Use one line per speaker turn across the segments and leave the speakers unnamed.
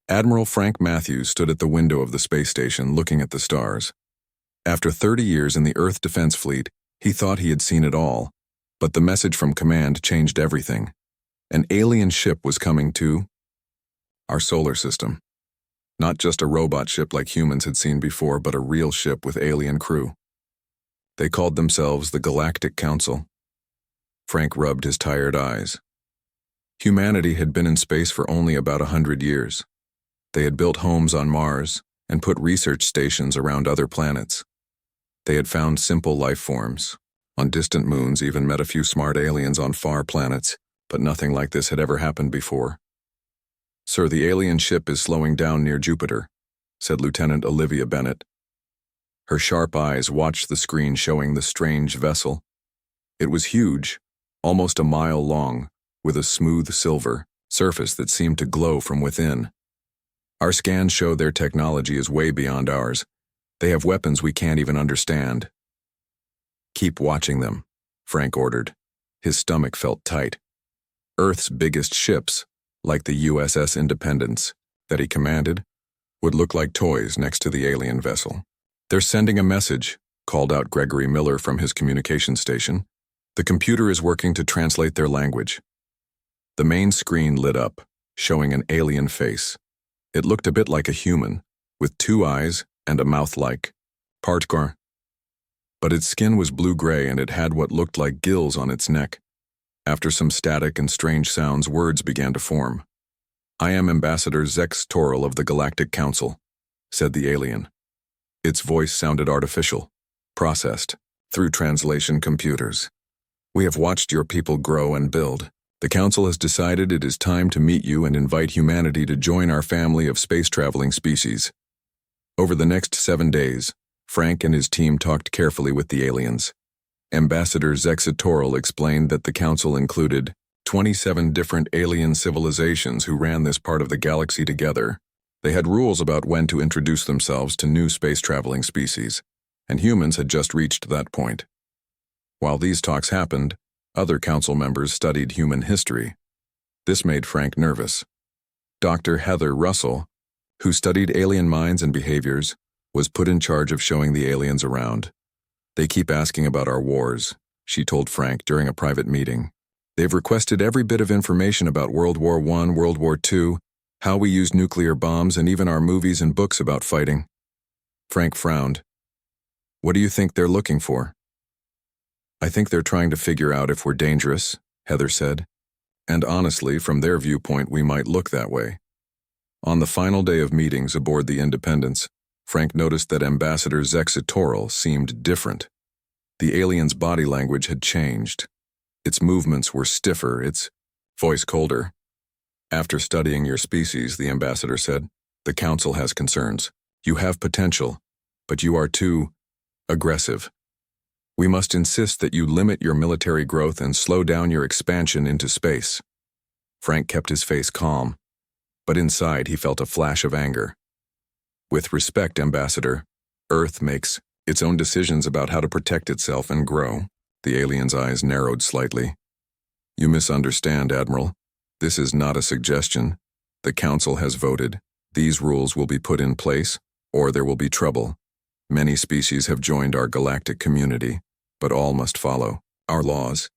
Admiral Frank Matthews stood at the window of the space station looking at the stars. After 30 years in the Earth Defense Fleet, he thought he had seen it all, but the message from command changed everything. An alien ship was coming to our solar system. Not just a robot ship like humans had seen before, but a real ship with alien crew. They called themselves the Galactic Council. Frank rubbed his tired eyes. Humanity had been in space for only about 100 years. They had built homes on Mars and put research stations around other planets. They had found simple life forms. On distant moons, even met a few smart aliens on far planets, but nothing like this had ever happened before. "Sir, the alien ship is slowing down near Jupiter," said Lieutenant Olivia Bennett. Her sharp eyes watched the screen showing the strange vessel. It was huge, almost a mile long, with a smooth silver surface that seemed to glow from within. "Our scans show their technology is way beyond ours. They have weapons we can't even understand." "Keep watching them," Frank ordered. His stomach felt tight. Earth's biggest ships, like the USS Independence, that he commanded, would look like toys next to the alien vessel. "They're sending a message," called out Gregory Miller from his communication station. "The computer is working to translate their language." The main screen lit up, showing an alien face. It looked a bit like a human, with 2 eyes and a mouth like Partgar. But its skin was blue-gray and it had what looked like gills on its neck. After some static and strange sounds, words began to form. "I am Ambassador Zex Toril of the Galactic Council," said the alien. Its voice sounded artificial, processed through translation computers. "We have watched your people grow and build. The Council has decided it is time to meet you and invite humanity to join our family of space-traveling species." Over the next 7 days, Frank and his team talked carefully with the aliens. Ambassador Zexatoril explained that the Council included 27 different alien civilizations who ran this part of the galaxy together. They had rules about when to introduce themselves to new space-traveling species, and humans had just reached that point. While these talks happened, other Council members studied human history. This made Frank nervous. Dr. Heather Russell, who studied alien minds and behaviors, was put in charge of showing the aliens around. "They keep asking about our wars," she told Frank during a private meeting. "They've requested every bit of information about World War I, World War II, how we used nuclear bombs, and even our movies and books about fighting." Frank frowned. "What do you think they're looking for?" "I think they're trying to figure out if we're dangerous," Heather said. "And honestly, from their viewpoint, we might look that way." On the final day of meetings aboard the Independence, Frank noticed that Ambassador Zexatoril seemed different. The alien's body language had changed. Its movements were stiffer, its voice colder. "After studying your species," the ambassador said, "the Council has concerns. You have potential, but you are too aggressive. We must insist that you limit your military growth and slow down your expansion into space." Frank kept his face calm, but inside he felt a flash of anger. "With respect, Ambassador, Earth makes its own decisions about how to protect itself and grow." The alien's eyes narrowed slightly. "You misunderstand, Admiral. This is not a suggestion. The Council has voted. These rules will be put in place, or there will be trouble. Many species have joined our galactic community, but all must follow our laws."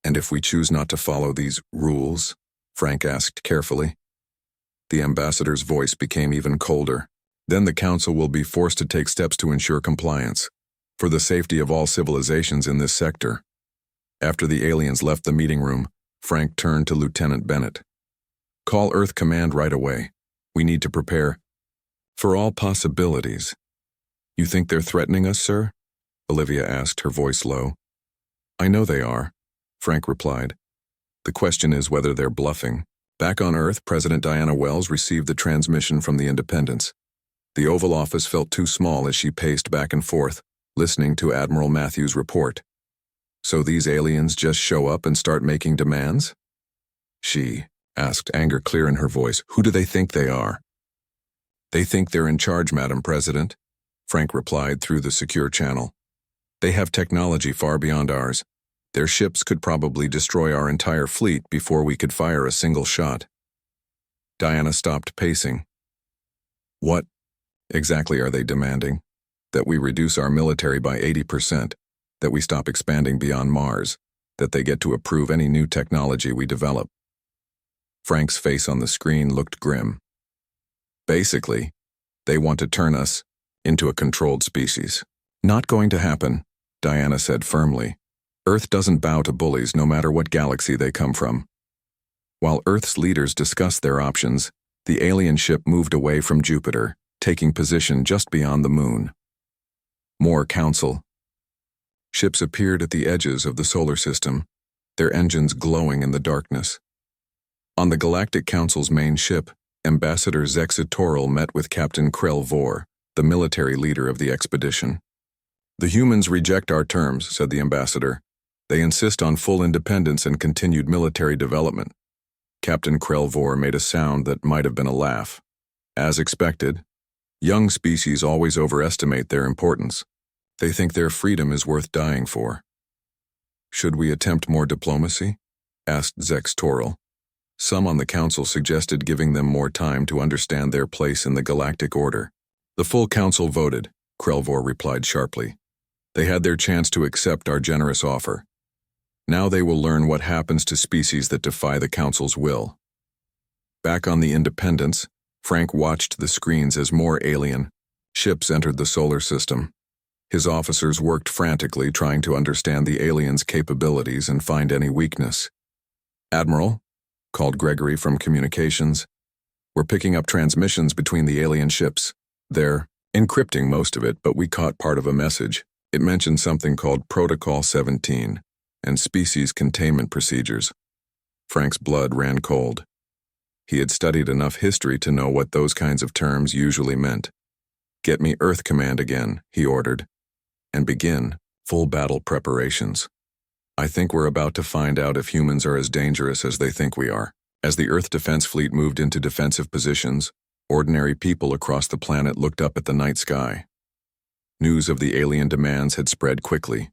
"And if we choose not to follow these rules?" Frank asked carefully. The ambassador's voice became even colder. "Then the Council will be forced to take steps to ensure compliance, for the safety of all civilizations in this sector." After the aliens left the meeting room, Frank turned to Lieutenant Bennett. "Call Earth Command right away. We need to prepare for all possibilities." "You think they're threatening us, sir?" Olivia asked, her voice low. "I know they are," Frank replied. "The question is whether they're bluffing." Back on Earth, President Diana Wells received the transmission from the Independence. The Oval Office felt too small as she paced back and forth, listening to Admiral Matthews' report. "So these aliens just show up and start making demands?" She asked, anger clear in her voice. "Who do they think they are?" "They think they're in charge, Madam President," Frank replied through the secure channel. "They have technology far beyond ours. Their ships could probably destroy our entire fleet before we could fire a single shot." Diana stopped pacing. What exactly are they demanding? That we reduce our military by 80%, that we stop expanding beyond Mars, that they get to approve any new technology we develop. Frank's face on the screen looked grim. Basically, they want to turn us into a controlled species. Not going to happen, Diana said firmly. Earth doesn't bow to bullies no matter what galaxy they come from. While Earth's leaders discussed their options, the alien ship moved away from Jupiter, taking position just beyond the moon. More council. Ships appeared at the edges of the solar system, their engines glowing in the darkness. On the Galactic Council's main ship, Ambassador Zexatoril met with Captain Krell Vor, the military leader of the expedition. The humans reject our terms, said the ambassador. They insist on full independence and continued military development. Captain Krell Vor made a sound that might have been a laugh. As expected, young species always overestimate their importance. They think their freedom is worth dying for. Should we attempt more diplomacy? Asked Zexatoril. Some on the council suggested giving them more time to understand their place in the galactic order. The full council voted, Krell Vor replied sharply. They had their chance to accept our generous offer. Now they will learn what happens to species that defy the council's will. Back on the Independence, Frank watched the screens as more alien ships entered the solar system. His officers worked frantically trying to understand the aliens' capabilities and find any weakness. Admiral, called Gregory from communications, we're picking up transmissions between the alien ships. They're encrypting most of it, but we caught part of a message. It mentioned something called Protocol 17 and species containment procedures. Frank's blood ran cold. He had studied enough history to know what those kinds of terms usually meant. Get me Earth Command again, he ordered, and begin full battle preparations. I think we're about to find out if humans are as dangerous as they think we are. As the Earth Defense Fleet moved into defensive positions, ordinary people across the planet looked up at the night sky. News of the alien demands had spread quickly.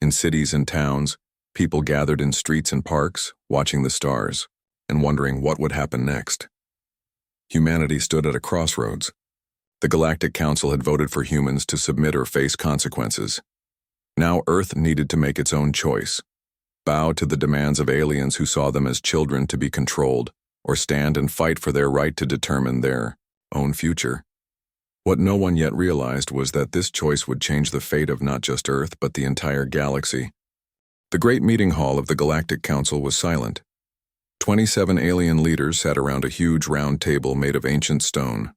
In cities and towns, people gathered in streets and parks, watching the stars, and wondering what would happen next. Humanity stood at a crossroads. The Galactic Council had voted for humans to submit or face consequences. Now Earth needed to make its own choice. Bow to the demands of aliens who saw them as children to be controlled, or stand and fight for their right to determine their own future. What no one yet realized was that this choice would change the fate of not just Earth but the entire galaxy. The great meeting hall of the Galactic Council was silent. 27 alien leaders sat around a huge round table made of ancient stone.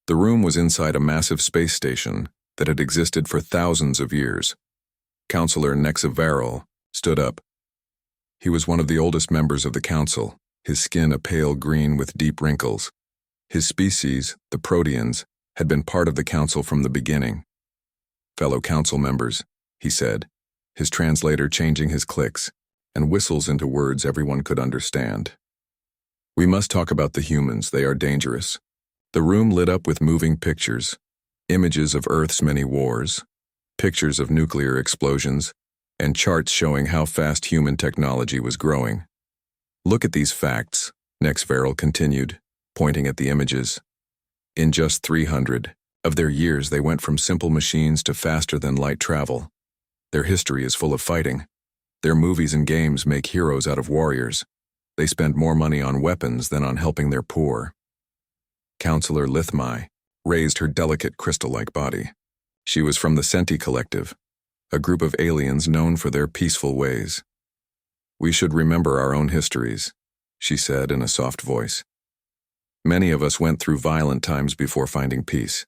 The room was inside a massive space station that had existed for thousands of years. Councillor Nexavaril stood up. He was one of the oldest members of the council, his skin a pale green with deep wrinkles. His species, the Proteans, had been part of the council from the beginning. Fellow council members, he said, his translator changing his clicks and whistles into words everyone could understand. We must talk about the humans, they are dangerous. The room lit up with moving pictures, images of Earth's many wars, pictures of nuclear explosions, and charts showing how fast human technology was growing. Look at these facts, Nexavaril continued, pointing at the images. In just 300 of their years, they went from simple machines to faster-than-light travel. Their history is full of fighting. Their movies and games make heroes out of warriors. They spend more money on weapons than on helping their poor. Councillor Lithmai raised her delicate crystal-like body. She was from the Senti Collective, a group of aliens known for their peaceful ways. We should remember our own histories, she said in a soft voice. Many of us went through violent times before finding peace.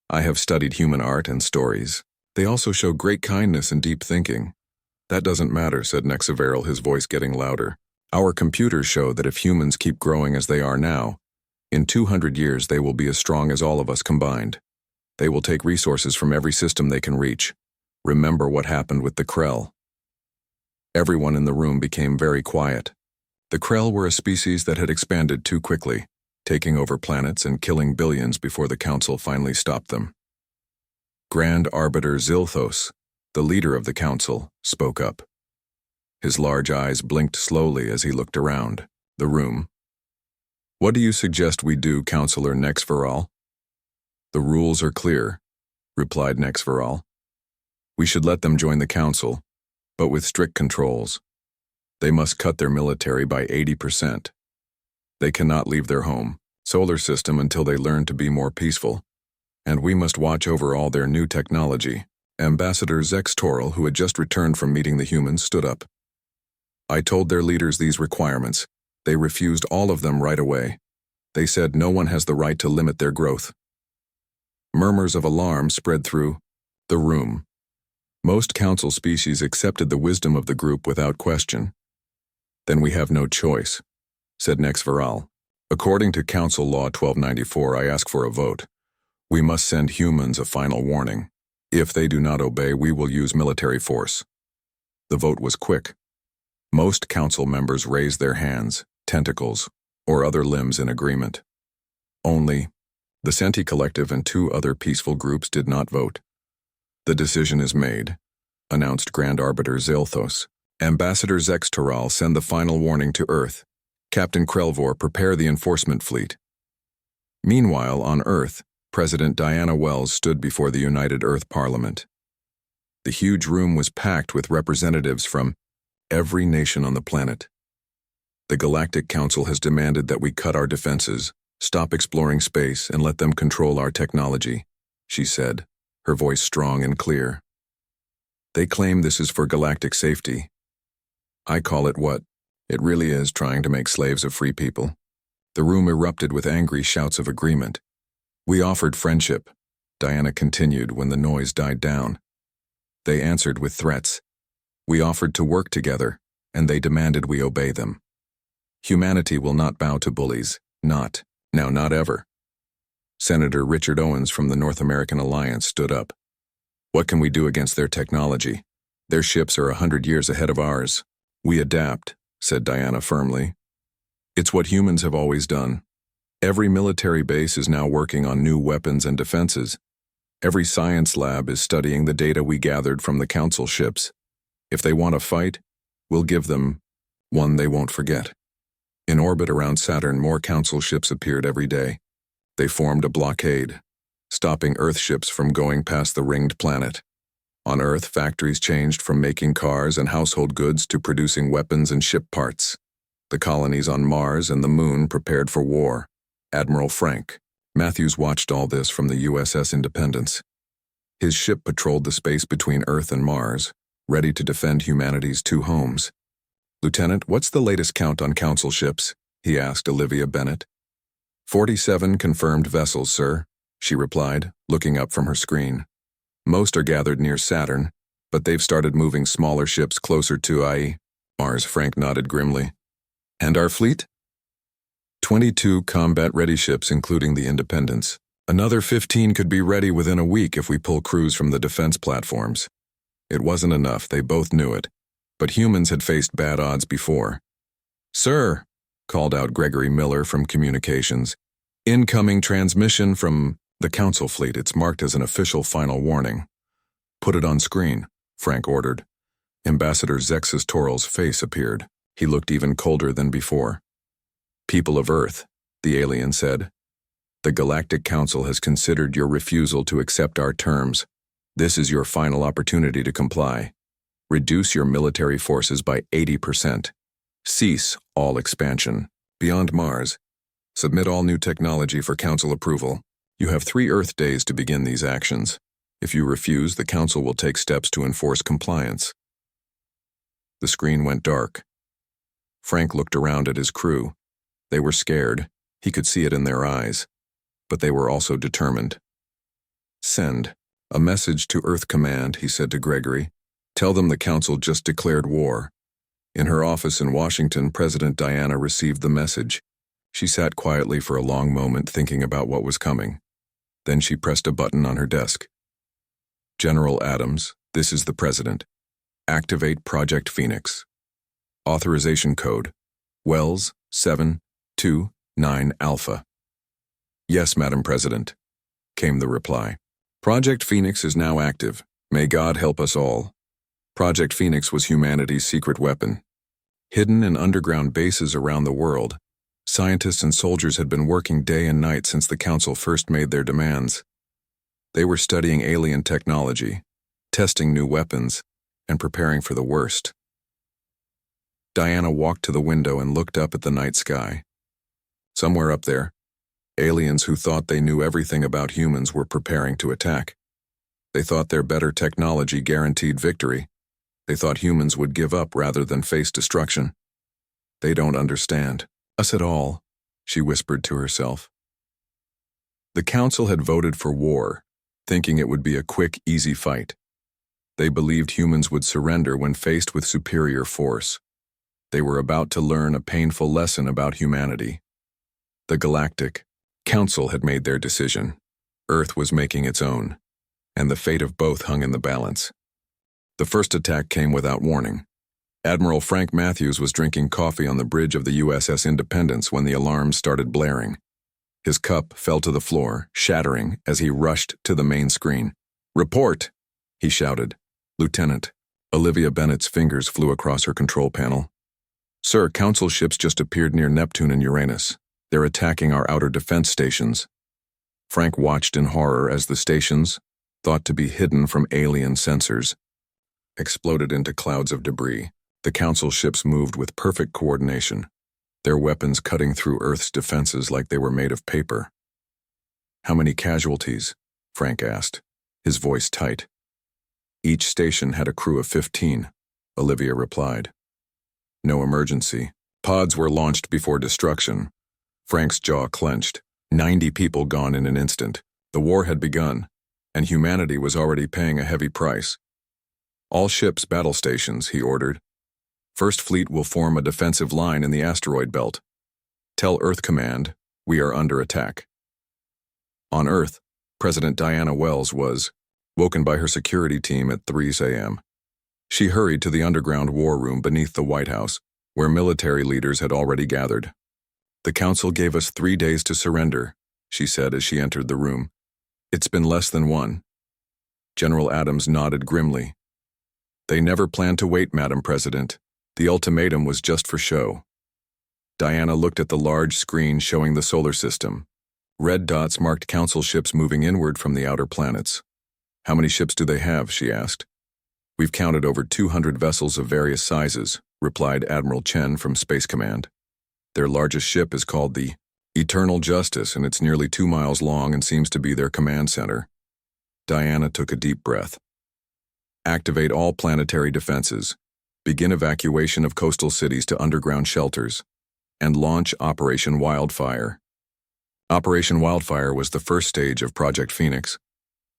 I have studied human art and stories. They also show great kindness and deep thinking. That doesn't matter, said Nexavaril, his voice getting louder. Our computers show that if humans keep growing as they are now, in 200 years they will be as strong as all of us combined. They will take resources from every system they can reach. Remember what happened with the Krell. Everyone in the room became very quiet. The Krell were a species that had expanded too quickly, taking over planets and killing billions before the Council finally stopped them. Grand Arbiter Zilthos, the leader of the Council, spoke up. His large eyes blinked slowly as he looked around the room. What do you suggest we do, Counselor Nexveral? The rules are clear, replied Nexveral. We should let them join the council, but with strict controls. They must cut their military by 80%. They cannot leave their home, solar system until they learn to be more peaceful. And we must watch over all their new technology. Ambassador Zex Toral, who had just returned from meeting the humans, stood up. I told their leaders these requirements. They refused all of them right away. They said no one has the right to limit their growth. Murmurs of alarm spread through the room. Most council species accepted the wisdom of the group without question. Then we have no choice, said Nexveral. According to Council Law 1294, I ask for a vote. We must send humans a final warning. If they do not obey, we will use military force. The vote was quick. Most council members raised their hands, tentacles, or other limbs in agreement. Only the Senti Collective and 2 other peaceful groups did not vote. The decision is made, announced Grand Arbiter Zilthos. Ambassador Zex Toral, send the final warning to Earth. Captain Krelvor, prepare the enforcement fleet. Meanwhile, on Earth, President Diana Wells stood before the United Earth Parliament. The huge room was packed with representatives from every nation on the planet. The Galactic Council has demanded that we cut our defenses, stop exploring space, and let them control our technology, she said, her voice strong and clear. They claim this is for galactic safety. I call it what it really is, trying to make slaves of free people. The room erupted with angry shouts of agreement. We offered friendship, Diana continued when the noise died down. They answered with threats. We offered to work together, and they demanded we obey them. Humanity will not bow to bullies, not ever. Senator Richard Owens from the North American Alliance stood up. What can we do against their technology? Their ships are 100 years ahead of ours. We adapt, said Diana firmly. It's what humans have always done. Every military base is now working on new weapons and defenses. Every science lab is studying the data we gathered from the council ships. If they want to fight, we'll give them one they won't forget. In orbit around Saturn, more council ships appeared every day. They formed a blockade, stopping Earth ships from going past the ringed planet. On Earth, factories changed from making cars and household goods to producing weapons and ship parts. The colonies on Mars and the Moon prepared for war. Admiral Frank Matthews watched all this from the USS Independence. His ship patrolled the space between Earth and Mars, ready to defend humanity's 2 homes. Lieutenant, what's the latest count on council ships? He asked Olivia Bennett. 47 confirmed vessels, sir, she replied, looking up from her screen. Most are gathered near Saturn, but they've started moving smaller ships closer to IE. Mars, Frank nodded grimly. And our fleet? 22 combat-ready ships, including the Independence. Another 15 could be ready within a week if we pull crews from the defense platforms. It wasn't enough, they both knew it. But humans had faced bad odds before. Sir, called out Gregory Miller from Communications. Incoming transmission from the Council fleet. It's marked as an official final warning. Put it on screen, Frank ordered. Ambassador Zexus Toral's face appeared. He looked even colder than before. People of Earth, the alien said. The Galactic Council has considered your refusal to accept our terms. This is your final opportunity to comply. Reduce your military forces by 80%. Cease all expansion. Beyond Mars. Submit all new technology for Council approval. You have 3 Earth days to begin these actions. If you refuse, the Council will take steps to enforce compliance. The screen went dark. Frank looked around at his crew. They were scared. He could see it in their eyes. But they were also determined. Send a message to Earth Command, he said to Gregory. Tell them the Council just declared war. In her office in Washington, President Diana received the message. She sat quietly for a long moment thinking about what was coming. Then she pressed a button on her desk. General Adams, this is the President. Activate Project Phoenix. Authorization code, Wells 729 Alpha. Yes, Madam President, came the reply. Project Phoenix is now active. May God help us all. Project Phoenix was humanity's secret weapon. Hidden in underground bases around the world, Scientists and soldiers had been working day and night since the Council first made their demands. They were studying alien technology, testing new weapons, and preparing for the worst. Diana walked to the window and looked up at the night sky. Somewhere up there, aliens who thought they knew everything about humans were preparing to attack. They thought their better technology guaranteed victory. They thought humans would give up rather than face destruction. They don't understand us at all, she whispered to herself. The Council had voted for war, thinking it would be a quick, easy fight. They believed humans would surrender when faced with superior force. They were about to learn a painful lesson about humanity. The Galactic Council had made their decision. Earth was making its own, and the fate of both hung in the balance. The first attack came without warning. Admiral Frank Matthews was drinking coffee on the bridge of the USS Independence when the alarms started blaring. His cup fell to the floor, shattering as he rushed to the main screen. "Report!" he shouted. "Lieutenant." Olivia Bennett's fingers flew across her control panel. "Sir, Council ships just appeared near Neptune and Uranus. They're attacking our outer defense stations." Frank watched in horror as the stations, thought to be hidden from alien sensors, exploded into clouds of debris. The Council ships moved with perfect coordination, their weapons cutting through Earth's defenses like they were made of paper. "How many casualties?" Frank asked, his voice tight. "Each station had a crew of 15, Olivia replied. "No emergency. Pods were launched before destruction." Frank's jaw clenched. 90 people gone in an instant. The war had begun, and humanity was already paying a heavy price. "All ships battle stations," he ordered. "First Fleet will form a defensive line in the asteroid belt. Tell Earth Command, we are under attack." On Earth, President Diana Wells was woken by her security team at 3 a.m. She hurried to the underground war room beneath the White House, where military leaders had already gathered. "The Council gave us 3 days to surrender," she said as she entered the room. "It's been less than one." General Adams nodded grimly. "They never planned to wait, Madam President. The ultimatum was just for show." Diana looked at the large screen showing the solar system. Red dots marked Council ships moving inward from the outer planets. "How many ships do they have?" she asked. "We've counted over 200 vessels of various sizes," replied Admiral Chen from Space Command. "Their largest ship is called the Eternal Justice, and it's nearly 2 miles long and seems to be their command center." Diana took a deep breath. "Activate all planetary defenses. Begin evacuation of coastal cities to underground shelters, and launch Operation Wildfire." Operation Wildfire was the first stage of Project Phoenix,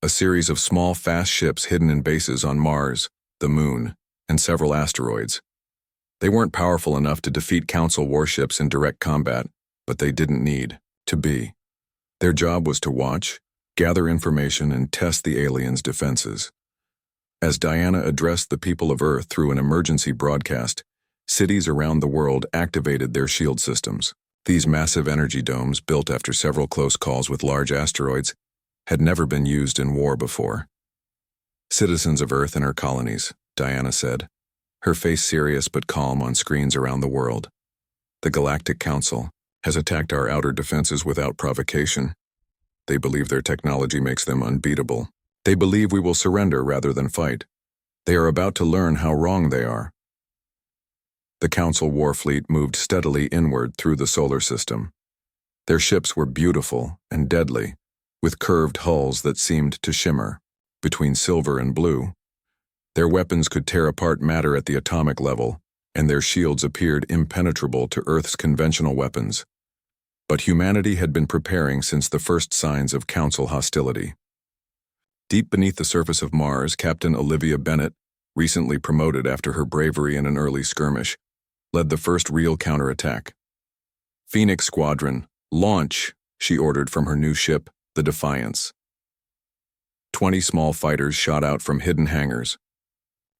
a series of small, fast ships hidden in bases on Mars, the Moon, and several asteroids. They weren't powerful enough to defeat Council warships in direct combat, but they didn't need to be. Their job was to watch, gather information, and test the aliens' defenses. As Diana addressed the people of Earth through an emergency broadcast, cities around the world activated their shield systems. These massive energy domes, built after several close calls with large asteroids, had never been used in war before. "Citizens of Earth and her colonies," Diana said, her face serious but calm on screens around the world. "The Galactic Council has attacked our outer defenses without provocation. They believe their technology makes them unbeatable. They believe we will surrender rather than fight. They are about to learn how wrong they are." The Council war fleet moved steadily inward through the solar system. Their ships were beautiful and deadly, with curved hulls that seemed to shimmer between silver and blue. Their weapons could tear apart matter at the atomic level, and their shields appeared impenetrable to Earth's conventional weapons. But humanity had been preparing since the first signs of Council hostility. Deep beneath the surface of Mars, Captain Olivia Bennett, recently promoted after her bravery in an early skirmish, led the first real counterattack. "Phoenix Squadron, launch," she ordered from her new ship, the Defiance. 20 small fighters shot out from hidden hangars.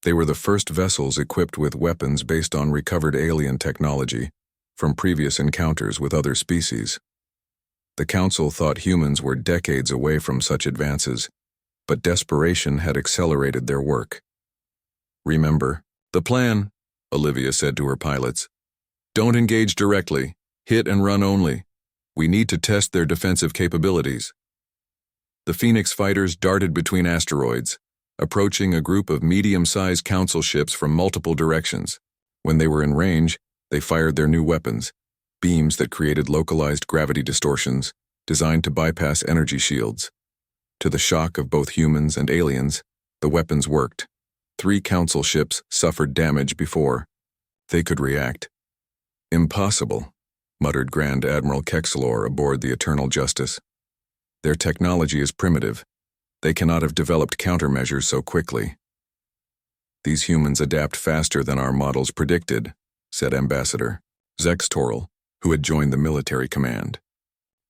They were the first vessels equipped with weapons based on recovered alien technology from previous encounters with other species. The Council thought humans were decades away from such advances, but desperation had accelerated their work. "Remember the plan," Olivia said to her pilots. "Don't engage directly. Hit and run only. We need to test their defensive capabilities. The Phoenix fighters darted between asteroids, approaching a group of medium-sized council ships from multiple directions. When they were in range, they fired their new weapons, beams that created localized gravity distortions, designed to bypass energy shields. To the shock of both humans and aliens, the weapons worked. 3 council ships suffered damage before they could react. Impossible, muttered Grand Admiral Kexelor aboard the Eternal Justice. Their technology is primitive. They cannot have developed countermeasures so quickly. These humans adapt faster than our models predicted, said Ambassador Zextoril, who had joined the military command.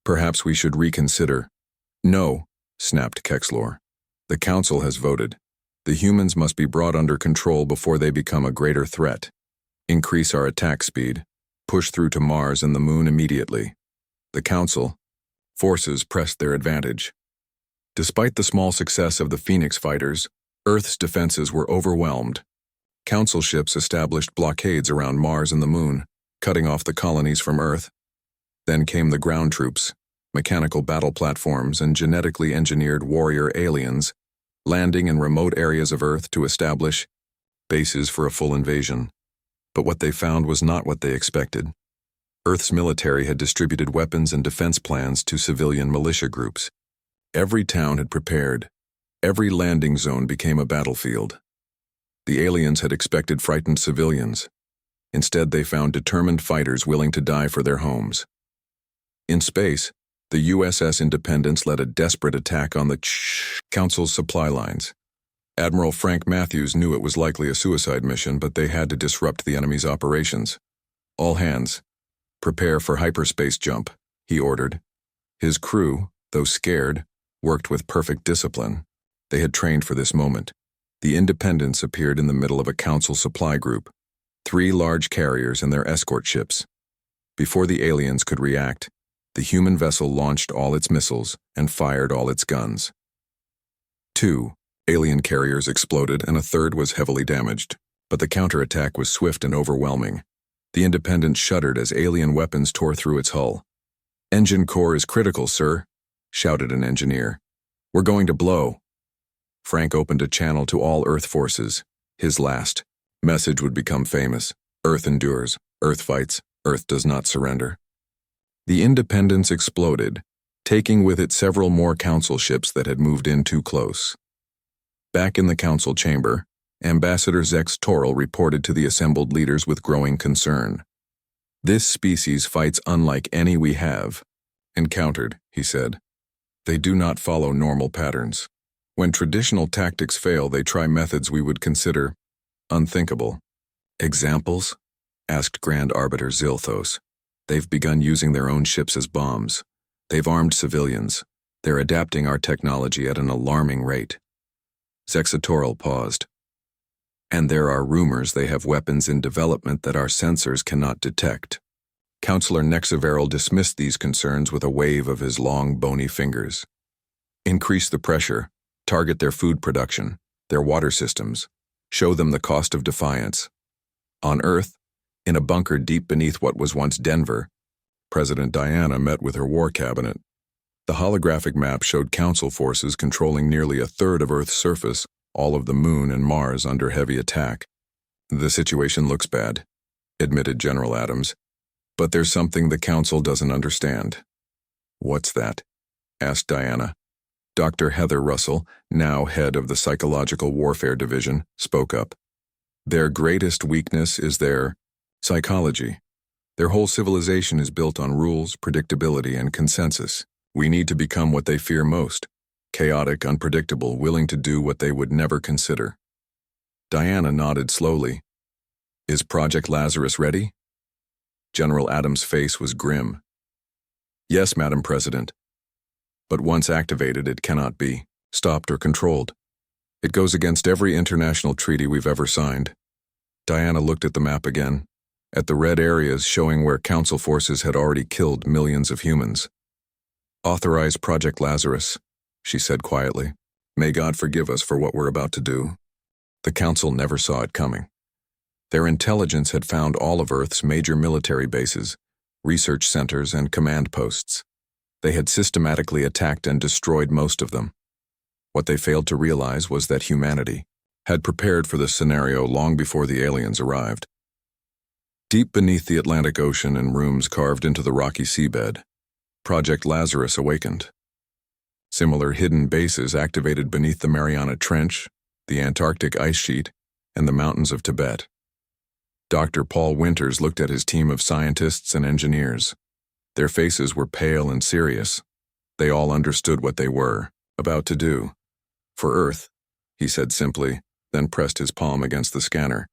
Perhaps we should reconsider. No, snapped Kexlor. The Council has voted. The humans must be brought under control before they become a greater threat. Increase our attack speed. Push through to Mars and the Moon immediately. The Council forces pressed their advantage. Despite the small success of the Phoenix fighters, Earth's defenses were overwhelmed. Council ships established blockades around Mars and the Moon, cutting off the colonies from Earth. Then came the ground troops, mechanical battle platforms, and genetically engineered warrior aliens, landing in remote areas of Earth to establish bases for a full invasion. But what they found was not what they expected. Earth's military had distributed weapons and defense plans to civilian militia groups. Every town had prepared. Every landing zone became a battlefield. The aliens had expected frightened civilians. Instead, they found determined fighters willing to die for their homes. In space, the USS Independence led a desperate attack on the Council's supply lines. Admiral Frank Matthews knew it was likely a suicide mission, but they had to disrupt the enemy's operations. All hands, prepare for hyperspace jump, he ordered. His crew, though scared, worked with perfect discipline. They had trained for this moment. The Independence appeared in the middle of a Council supply group, 3 large carriers and their escort ships. Before the aliens could react, the human vessel launched all its missiles and fired all its guns. 2 alien carriers exploded and a third was heavily damaged, but the counterattack was swift and overwhelming. The Independence shuddered as alien weapons tore through its hull. "Engine core is critical, sir," shouted an engineer. "We're going to blow." Frank opened a channel to all Earth forces. His last message would become famous. Earth endures. Earth fights. Earth does not surrender. The Independence exploded, taking with it several more Council ships that had moved in too close. Back in the Council chamber, Ambassador Zex Toril reported to the assembled leaders with growing concern. "This species fights unlike any we have encountered," he said. "They do not follow normal patterns. When traditional tactics fail, they try methods we would consider unthinkable." "Examples?" asked Grand Arbiter Zilthos. "They've begun using their own ships as bombs. They've armed civilians. They're adapting our technology at an alarming rate." Zexatoril paused. "And there are rumors they have weapons in development that our sensors cannot detect." Councillor Nexaveril dismissed these concerns with a wave of his long, bony fingers. "Increase the pressure. Target their food production, their water systems. Show them the cost of defiance." On Earth, in a bunker deep beneath what was once Denver, President Diana met with her war cabinet. The holographic map showed Council forces controlling nearly a third of Earth's surface, all of the Moon and Mars under heavy attack. "The situation looks bad," admitted General Adams. "But there's something the Council doesn't understand." "What's that?" asked Diana. Dr. Heather Russell, now head of the Psychological Warfare Division, spoke up. "Their greatest weakness is their psychology. Their whole civilization is built on rules, predictability, and consensus. We need to become what they fear most: chaotic, unpredictable, willing to do what they would never consider." Diana nodded slowly. "Is Project Lazarus ready?" General Adams' face was grim. "Yes, Madam President. But once activated, it cannot be stopped or controlled. It goes against every international treaty we've ever signed." Diana looked at the map again, at the red areas showing where Council forces had already killed millions of humans. "Authorize Project Lazarus," she said quietly. "May God forgive us for what we're about to do." The Council never saw it coming. Their intelligence had found all of Earth's major military bases, research centers, and command posts. They had systematically attacked and destroyed most of them. What they failed to realize was that humanity had prepared for this scenario long before the aliens arrived. Deep beneath the Atlantic Ocean, in rooms carved into the rocky seabed, Project Lazarus awakened. Similar hidden bases activated beneath the Mariana Trench, the Antarctic ice sheet, and the mountains of Tibet. Dr. Paul Winters looked at his team of scientists and engineers. Their faces were pale and serious. They all understood what they were about to do. For Earth, he said simply, then pressed his palm against the scanner.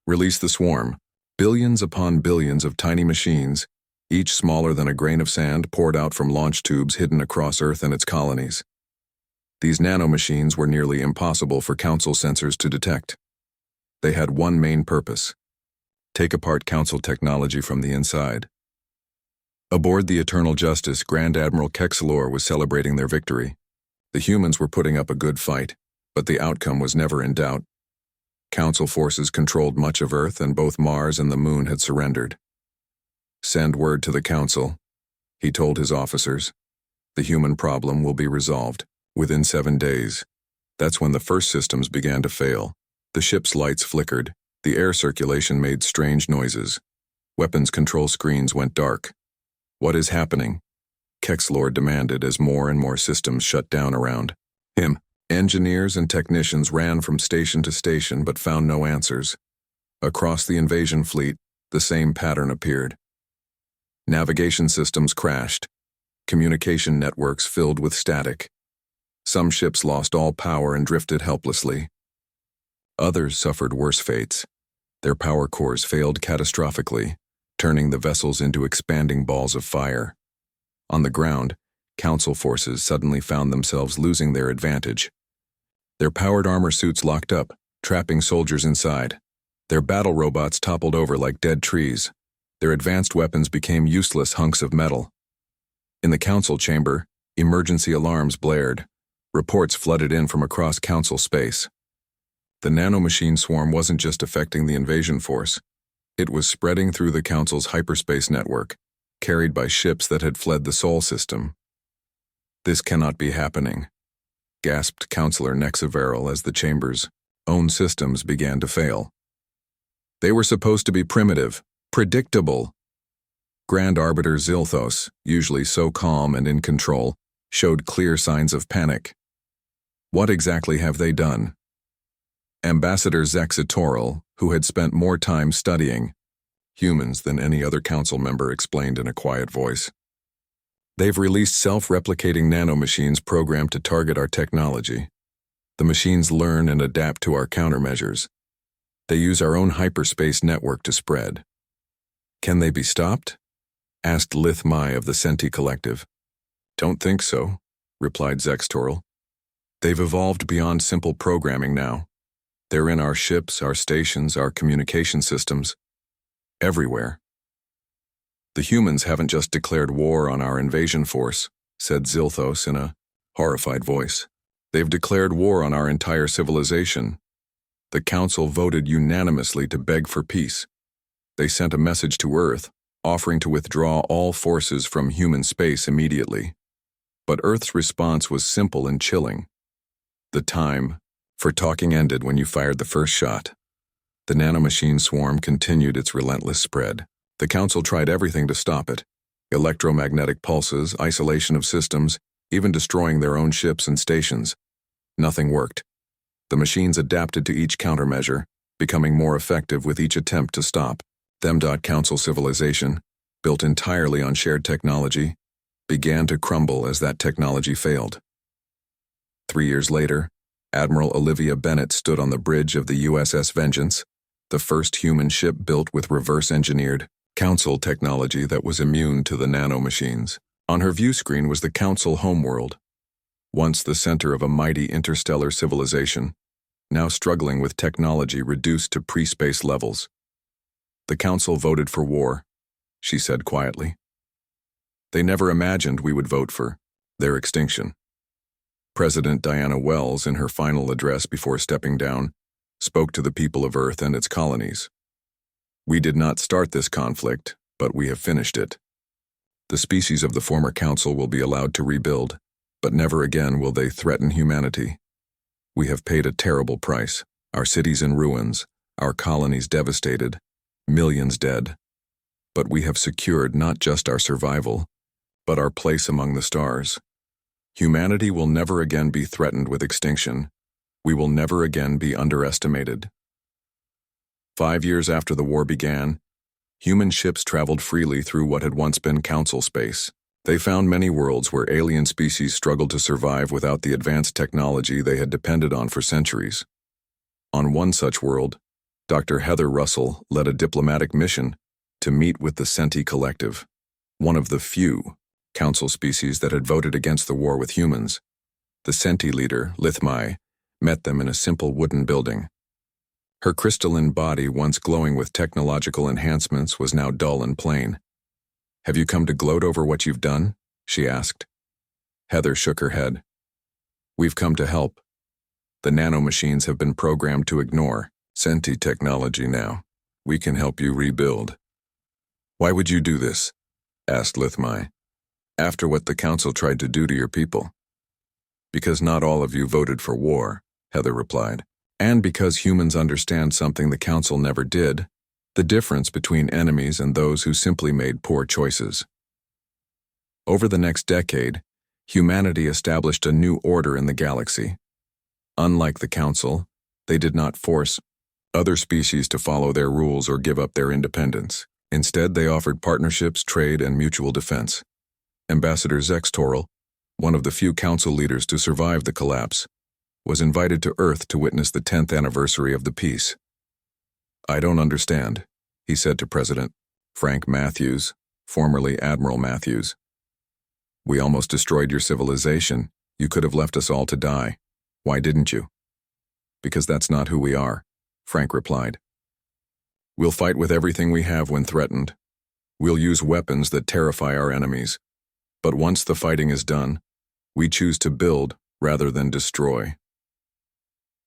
Release the swarm. Billions upon billions of tiny machines, each smaller than a grain of sand, poured out from launch tubes hidden across Earth and its colonies. These nanomachines were nearly impossible for Council sensors to detect. They had one main purpose: take apart Council technology from the inside. Aboard the Eternal Justice, Grand Admiral Kexelor was celebrating their victory. The humans were putting up a good fight, but the outcome was never in doubt. Council forces controlled much of Earth, and both Mars and the Moon had surrendered. Send word to the Council, he told his officers. The human problem will be resolved within 7 days. That's when the first systems began to fail. The ship's lights flickered. The air circulation made strange noises. Weapons control screens went dark. What is happening? Kexelor demanded as more and more systems shut down around him. Engineers and technicians ran from station to station but found no answers. Across the invasion fleet, the same pattern appeared. Navigation systems crashed. Communication networks filled with static. Some ships lost all power and drifted helplessly. Others suffered worse fates. Their power cores failed catastrophically, turning the vessels into expanding balls of fire. On the ground, Council forces suddenly found themselves losing their advantage. Their powered armor suits locked up, trapping soldiers inside. Their battle robots toppled over like dead trees. Their advanced weapons became useless hunks of metal. In the Council chamber, emergency alarms blared. Reports flooded in from across Council space. The nanomachine swarm wasn't just affecting the invasion force. It was spreading through the Council's hyperspace network, carried by ships that had fled the Sol system. This cannot be happening, gasped Councillor Nexaveril as the chamber's own systems began to fail. They were supposed to be primitive, predictable. Grand Arbiter Zilthos, usually so calm and in control, showed clear signs of panic. What exactly have they done? Ambassador Zexitoral, who had spent more time studying humans than any other Council member, explained in a quiet voice. They've released self-replicating nanomachines programmed to target our technology. The machines learn and adapt to our countermeasures. They use our own hyperspace network to spread. Can they be stopped? Asked Lith Mai of the Senti Collective. Don't think so, replied Zextoral. They've evolved beyond simple programming now. They're in our ships, our stations, our communication systems. Everywhere. The humans haven't just declared war on our invasion force, said Zilthos in a horrified voice. They've declared war on our entire civilization. The Council voted unanimously to beg for peace. They sent a message to Earth, offering to withdraw all forces from human space immediately. But Earth's response was simple and chilling. The time for talking ended when you fired the first shot. The nanomachine swarm continued its relentless spread. The Council tried everything to stop it. Electromagnetic pulses, isolation of systems, even destroying their own ships and stations. Nothing worked. The machines adapted to each countermeasure, becoming more effective with each attempt to stop. Council civilization, built entirely on shared technology, began to crumble as that technology failed. 3 years later, Admiral Olivia Bennett stood on the bridge of the USS Vengeance, the first human ship built with reverse-engineered Council technology that was immune to the nanomachines. On her view screen was the Council homeworld, once the center of a mighty interstellar civilization, now struggling with technology reduced to pre-space levels. The Council voted for war, she said quietly. They never imagined we would vote for their extinction. President Diana Wells, in her final address before stepping down, spoke to the people of Earth and its colonies. We did not start this conflict, but we have finished it. The species of the former council will be allowed to rebuild, but never again will they threaten humanity. We have paid a terrible price, our cities in ruins, our colonies devastated, millions dead. But we have secured not just our survival, but our place among the stars. Humanity will never again be threatened with extinction. We will never again be underestimated. 5 years after the war began, human ships traveled freely through what had once been council space. They found many worlds where alien species struggled to survive without the advanced technology they had depended on for centuries. On one such world, Dr. Heather Russell led a diplomatic mission to meet with the Senti Collective, one of the few council species that had voted against the war with humans. The Senti leader, Lithmai, met them in a simple wooden building. Her crystalline body, once glowing with technological enhancements, was now dull and plain. "Have you come to gloat over what you've done?" she asked. Heather shook her head. "We've come to help. The nanomachines have been programmed to ignore Senti technology now. We can help you rebuild." "Why would you do this?" asked Lithmai. "After what the council tried to do to your people." "Because not all of you voted for war," Heather replied. "And because humans understand something the council never did, the difference between enemies and those who simply made poor choices." Over the next decade, humanity established a new order in the galaxy. Unlike the council, they did not force other species to follow their rules or give up their independence. Instead, they offered partnerships, trade, and mutual defense. Ambassador Zex Toril, one of the few council leaders to survive the collapse, was invited to Earth to witness the 10th anniversary of the peace. "I don't understand," he said to President Frank Matthews, formerly Admiral Matthews. "We almost destroyed your civilization. You could have left us all to die. Why didn't you?" "Because that's not who we are," Frank replied. "We'll fight with everything we have when threatened. We'll use weapons that terrify our enemies. But once the fighting is done, we choose to build rather than destroy."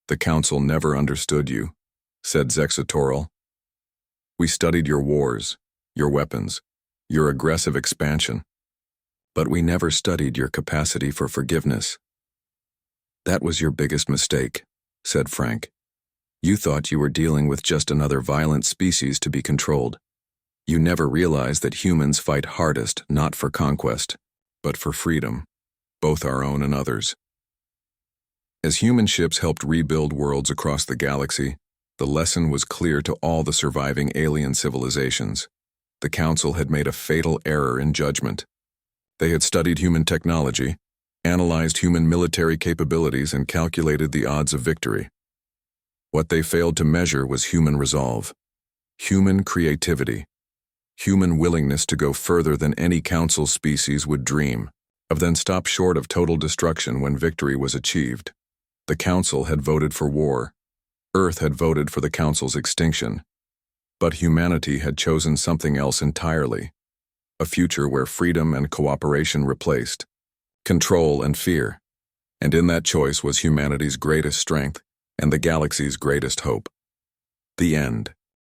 "The council never understood you," said Zexatoril. "We studied your wars, your weapons, your aggressive expansion. But we never studied your capacity for forgiveness." "That was your biggest mistake," said Frank. "You thought you were dealing with just another violent species to be controlled. You never realized that humans fight hardest not for conquest, but for freedom, both our own and others." As human ships helped rebuild worlds across the galaxy, the lesson was clear to all the surviving alien civilizations. The Council had made a fatal error in judgment. They had studied human technology, analyzed human military capabilities, and calculated the odds of victory. What they failed to measure was human resolve, human creativity, human willingness to go further than any Council species would dream of, then stop short of total destruction when victory was achieved. The Council had voted for war. Earth had voted for the Council's extinction. But humanity had chosen something else entirely, a future where freedom and cooperation replaced control and fear. And in that choice was humanity's greatest strength and the galaxy's greatest hope. The end.